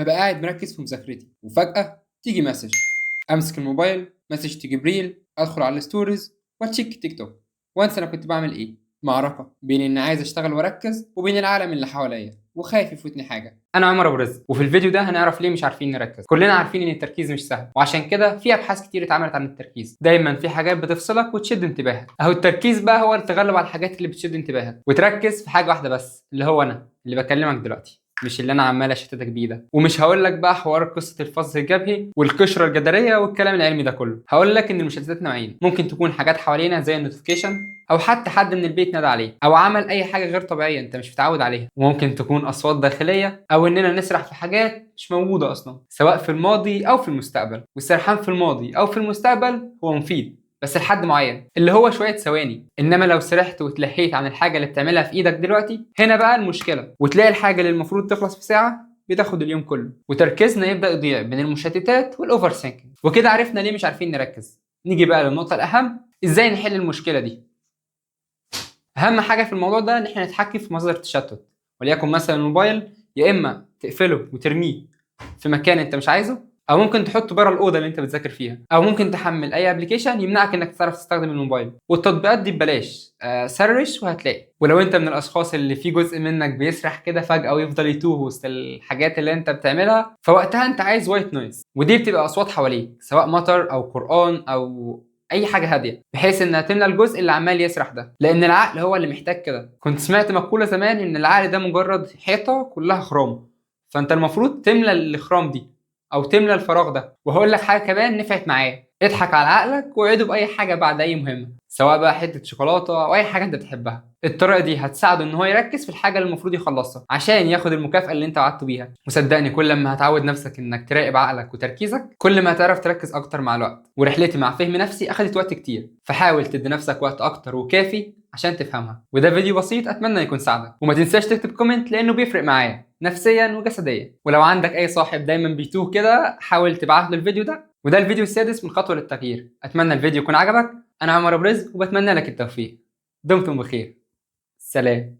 ببقى قاعد مركز في مذاكرتي وفجأة تيجي مسج، امسك الموبايل مسج تيجي بريل، ادخل على الستوريز واتشيك تيك توك وانسى انا كنت بعمل ايه. معركة بين اني عايز اشتغل واركز وبين العالم اللي حواليا وخايف يفوتني حاجة. انا عمر ابو رزق، وفي الفيديو ده هنعرف ليه مش عارفين نركز. كلنا عارفين ان التركيز مش سهل، وعشان كده في ابحاث كتير اتعملت عن التركيز. دايما في حاجات بتفصلك وتشد انتباهك. اهو التركيز بقى هو التغلب على الحاجات اللي بتشد انتباهك وتركز في حاجه واحده بس، اللي هو انا اللي بكلمك دلوقتي، مش اللي انا عمال اشتتك بيه ده. ومش هقول لك بقى حوار قصه الفص الجبهي والقشره الجدريه والكلام العلمي ده كله. هقول لك ان المشتتات نوعين، ممكن تكون حاجات حوالينا زي النوتيفيكيشن، او حتى حد من البيت نادى عليه، او عمل اي حاجه غير طبيعيه انت مش متعود عليها. وممكن تكون اصوات داخليه، او اننا نسرح في حاجات مش موجوده اصلا، سواء في الماضي او في المستقبل. والسرحان في الماضي او في المستقبل هو مفيد بس لحد معين، اللي هو شويه ثواني. انما لو سرحت واتلهيت عن الحاجه اللي بتعملها في ايدك دلوقتي، هنا بقى المشكله. وتلاقي الحاجه اللي المفروض تخلص في ساعه بتاخد اليوم كله، وتركيزنا يبدا يضيع بين المشتتات والاوفر ثينكينج. وكده عرفنا ليه مش عارفين نركز. نيجي بقى للنقطه الاهم، ازاي نحل المشكله دي. اهم حاجه في الموضوع ده ان احنا نتحكم في مصدر التشتت، وليكن مثلا الموبايل يا اما تقفله وترميه في مكان انت مش عايزه، او ممكن تحطه بره الاوضه اللي انت بتذاكر فيها، او ممكن تحمل اي ابلكيشن يمنعك انك تعرف تستخدم الموبايل. والتطبيقات دي ببلاش، سرش وهتلاقي. ولو انت من الاشخاص اللي في جزء منك بيسرح كده فجاه ويفضل يتوه وسط الحاجات اللي انت بتعملها، فوقتها انت عايز وايت نويز، ودي بتبقى اصوات حواليك سواء مطر او قران او اي حاجه هاديه، بحيث انها تملى الجزء اللي عمال يسرح ده. لان العقل هو اللي محتاج كده. كنت سمعت مقوله زمان ان العقل ده مجرد حيطه كلها خرام، فانت المفروض تملى الاخرام دي او تملى الفراغ ده. وهقول لك حاجه كمان نفعت معايا، اضحك على عقلك وعده باي حاجه بعد اي مهمه، سواء بقى حته شوكولاته او اي حاجه انت بتحبها. الطريقه دي هتساعده ان هو يركز في الحاجه اللي المفروض يخلصها عشان ياخد المكافاه اللي انت وعدته بيها. وصدقني كل ما هتعود نفسك انك تراقب عقلك وتركيزك، كل ما هتعرف تركز اكتر مع الوقت. ورحلتي مع فهم نفسي اخذت وقت كتير، فحاول تدي نفسك وقت اكتر وكافي عشان تفهمها. وده فيديو بسيط اتمنى يكون ساعدك. وما تنساش تكتب كومنت لانه بيفرق معايا نفسيا وجسديا. ولو عندك اي صاحب دايما بيتوه كده، حاول تبعت له الفيديو ده. وده الفيديو السادس من خطوه للتغيير. اتمنى الفيديو يكون عجبك. انا عمر ابو رزق وبتمنى لك التوفيق. دمتم بخير. سلام.